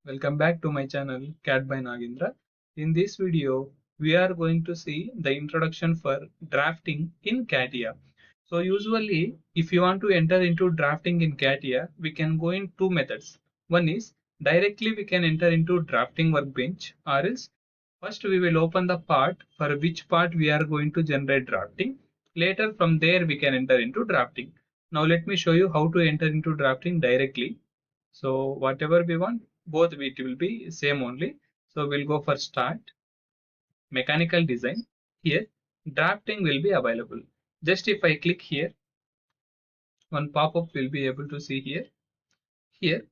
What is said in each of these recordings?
Welcome back to my channel Cat by Nagendra. In this video, we are going to see the introduction for drafting in Catia. So usually, if you want to enter into drafting in Catia, we can go in two methods. One is directly we can enter into drafting workbench, or else first we will open the part for which part we are going to generate drafting. Later from there we can enter into drafting. Now let me show you how to enter into drafting directly. So whatever we want, both it will be same only. So we'll go for start, mechanical design. Here, drafting will be available. Just if I click here, one pop-up will be able to see here. Here,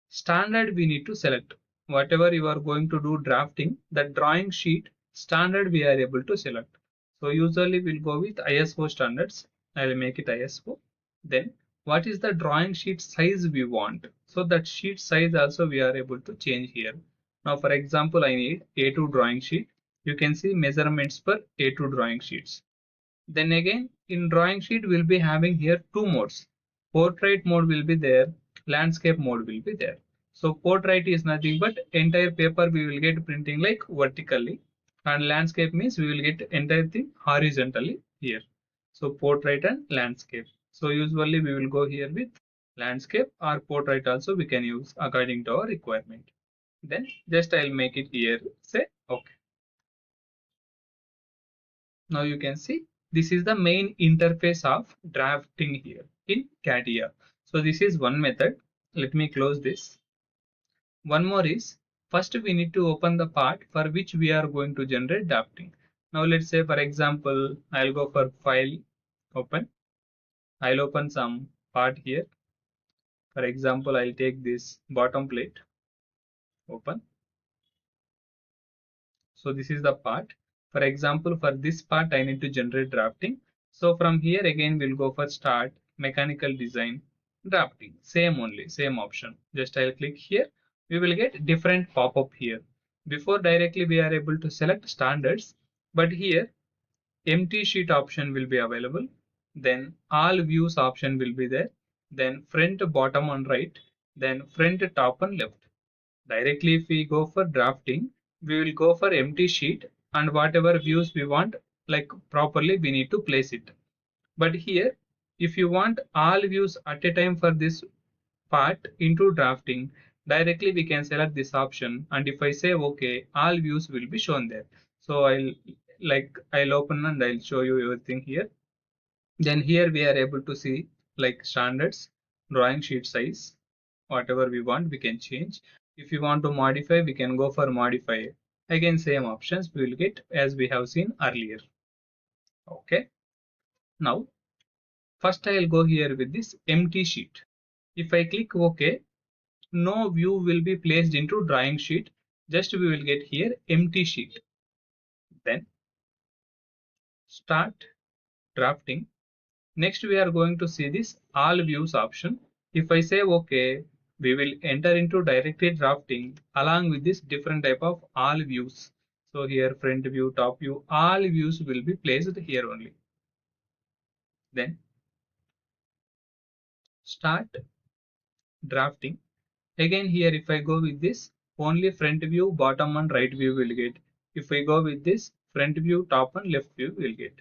standard we need to select. Whatever you are going to do drafting, the drawing sheet standard we are able to select. So usually we'll go with ISO standards. I will make it ISO. Then what is the drawing sheet size we want? So that sheet size also we are able to change here. Now for example, I need A2 drawing sheet. You can see measurements per A2 drawing sheets. Then again, in drawing sheet, we'll be having here two modes. Portrait mode will be there, landscape mode will be there. So portrait is nothing but entire paper we will get printing like vertically, and landscape means we will get entire thing horizontally here. So portrait and landscape. So usually we will go here with landscape, or portrait also we can use according to our requirement. Then just I'll make it here, say okay. Now you can see this is the main interface of drafting here in Catia. So this is one method. Let me close this. One more is, first we need to open the part for which we are going to generate drafting. Now let's say for example, I'll go for file, open. I'll open some part here. For example, I'll take this bottom plate, open. So this is the part. For example, for this part, I need to generate drafting. So from here again, we'll go for start, mechanical design, drafting. Same only, same option. Just I'll click here. We will get different pop-up here. Before directly we are able to select standards, but here empty sheet option will be available. Then all views option will be there. Then front, bottom and right. Then front, top and left. Directly if we go for drafting, we will go for empty sheet, and whatever views we want, like properly we need to place it. But here, if you want all views at a time for this part into drafting, directly we can select this option, and if I say okay, all views will be shown there. So I'll open and I'll show you everything here. Then here we are able to see like standards, drawing sheet size, whatever we want we can change. If you want to modify, we can go for modify. Again, same options we will get as we have seen earlier. Okay. Now, first I'll go here with this empty sheet. If I click OK, no view will be placed into drawing sheet. Just we will get here empty sheet. Then start drafting. Next, we are going to see this all views option. If I say OK, we will enter into directly drafting along with this different type of all views. So here front view, top view, all views will be placed here only. Then start drafting. Again here if I go with this, only front view, bottom and right view will get. If I go with this, front view, top and left view will get.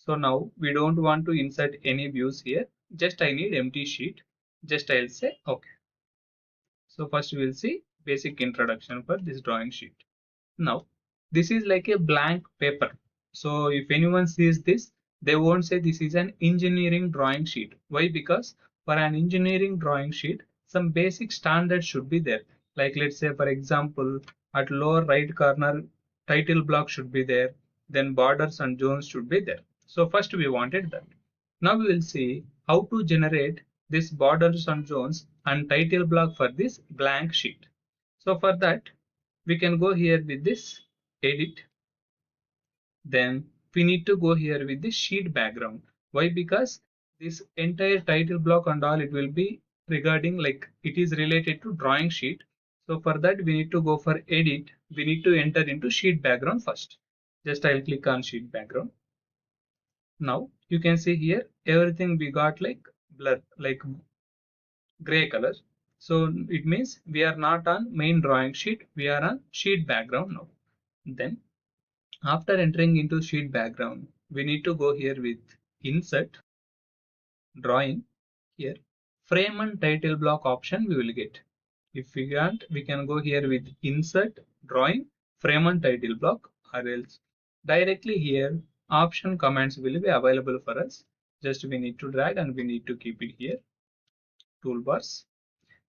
So now we don't want to insert any views here. Just I need empty sheet. Just I'll say okay. So first we will see basic introduction for this drawing sheet. Now this is like a blank paper. So if anyone sees this, they won't say this is an engineering drawing sheet. Why? Because for an engineering drawing sheet, some basic standards should be there. Like let's say for example, at lower right corner, title block should be there. Then borders and zones should be there. So first we wanted that. Now we will see how to generate this borders and zones and title block for this blank sheet. So for that, we can go here with this edit. Then we need to go here with the sheet background. Why? Because this entire title block and all, it will be regarding like it is related to drawing sheet. So for that we need to go for edit. We need to enter into sheet background first. Just I'll click on sheet background. Now you can see here everything we got like blur, like gray color. So it means we are not on main drawing sheet, we are on sheet background now. Then after entering into sheet background, we need to go here with insert, drawing, here frame and title block option we will get. If we can't, we can go here with insert, drawing, frame and title block, or else directly here option commands will be available for us. Just we need to drag and we need to keep it here, toolbars.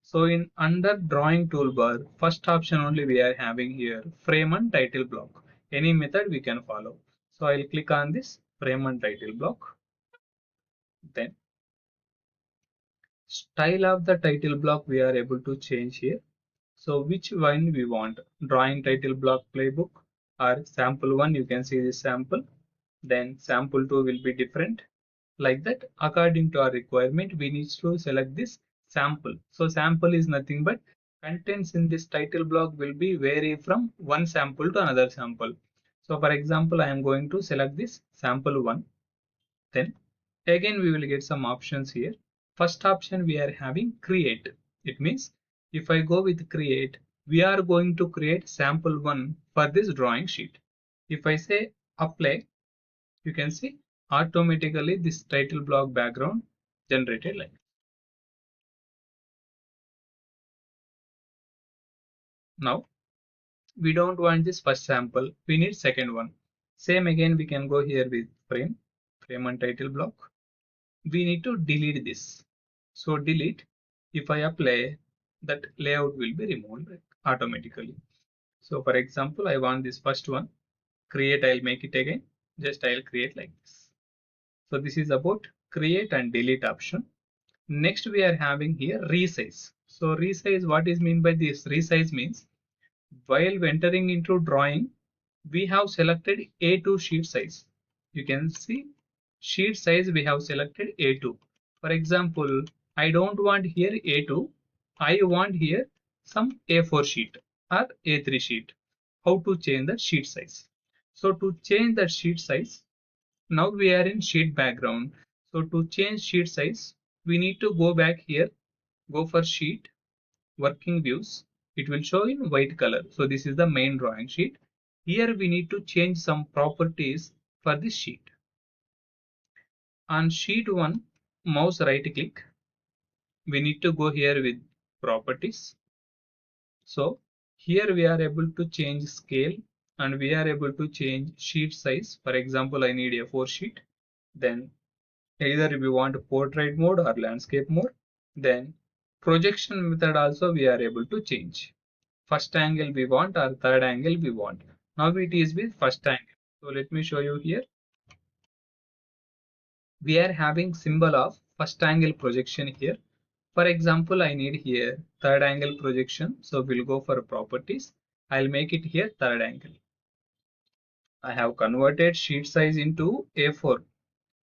So in under drawing toolbar, first option only we are having here frame and title block. Any method we can follow. So I'll click on this frame and title block. Then style of the title block we are able to change here. So which one we want? Drawing title block playbook or sample one, you can see this sample. Then sample two will be different. Like that, according to our requirement, we need to select this sample. So sample is nothing but contents in this title block will be vary from one sample to another sample. So for example, I am going to select this sample one. Then again we will get some options here. First option we are having create. It means if I go with create, we are going to create sample one for this drawing sheet. If I say apply, you can see automatically this title block background generated like. Now we don't want this first sample, we need second one. Same again we can go here with frame and title block. We need to delete this. So delete, if I apply, that layout will be removed automatically. So for example, I want this first one, create, I'll make it again, just I'll create like this. So this is about create and delete option. Next we are having here resize. So resize, what is mean by this? Resize means while entering into drawing, we have selected A2 sheet size. You can see sheet size we have selected A2. For example, I don't want here A2. I want here some A4 sheet or A3 sheet. How to change the sheet size? So to change that sheet size, now we are in sheet background. So to change sheet size, we need to go back here, go for sheet, working views. It will show in white color. So this is the main drawing sheet. Here we need to change some properties for this sheet. On sheet 1, mouse right click. We need to go here with properties. So here we are able to change scale and we are able to change sheet size. For example, I need a 4 sheet. Then either we want portrait mode or landscape mode. Then projection method also we are able to change. First angle we want or third angle we want. Now it is with first angle. So let me show you here. We are having symbol of first angle projection here. For example, I need here third angle projection. So we'll go for properties. I'll make it here third angle. I have converted sheet size into A4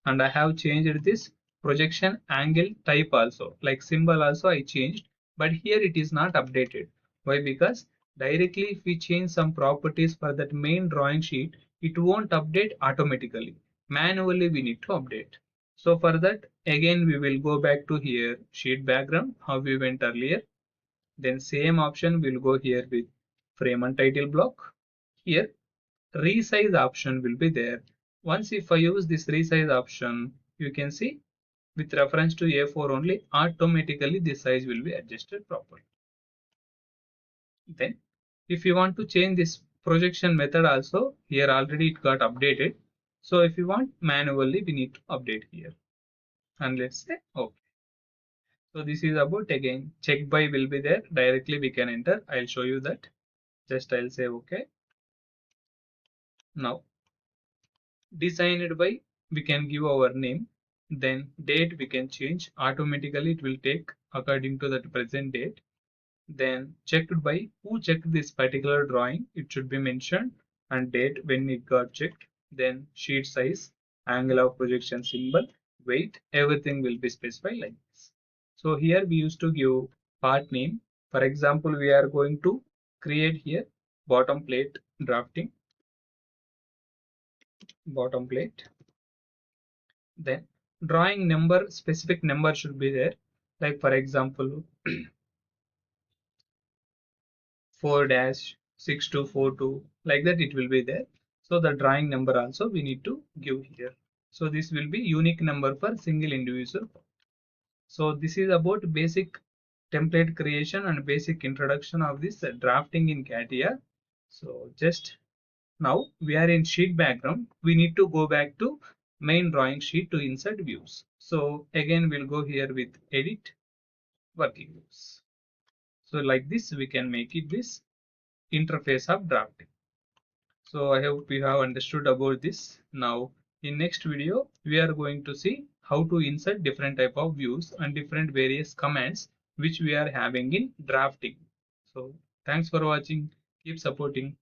and I have changed this projection angle type also, like symbol also I changed, but here it is not updated. Why? Because directly if we change some properties for that main drawing sheet, it won't update automatically. Manually we need to update. So for that again we will go back to here sheet background how we went earlier. Then same option will go here with frame and title block. Here resize option will be there. Once if I use this resize option, you can see with reference to A4 only, automatically the size will be adjusted properly. Then if you want to change this projection method also, here already it got updated. So if you want manually, we need to update here. And let's say okay. So this is about again check by will be there. Directly we can enter. I'll show you that. Just I'll say okay. Now designed by, we can give our name, then date we can change automatically, it will take according to the present date. Then checked by, who checked this particular drawing, it should be mentioned, and date when it got checked. Then sheet size, angle of projection symbol, weight, everything will be specified like this. So here we used to give part name. For example, we are going to create here bottom plate drafting, bottom plate. Then drawing number, specific number should be there. Like for example, 4-6242, like that it will be there. So the drawing number also we need to give here. So this will be unique number for single individual. So this is about basic template creation and basic introduction of this drafting in Catia. So just now we are in sheet background. We need to go back to main drawing sheet to insert views. So again we'll go here with edit working views. So like this we can make it this interface of drafting. So I hope you have understood about this. Now in next video we are going to see how to insert different type of views and different various commands which we are having in drafting. So thanks for watching. Keep supporting.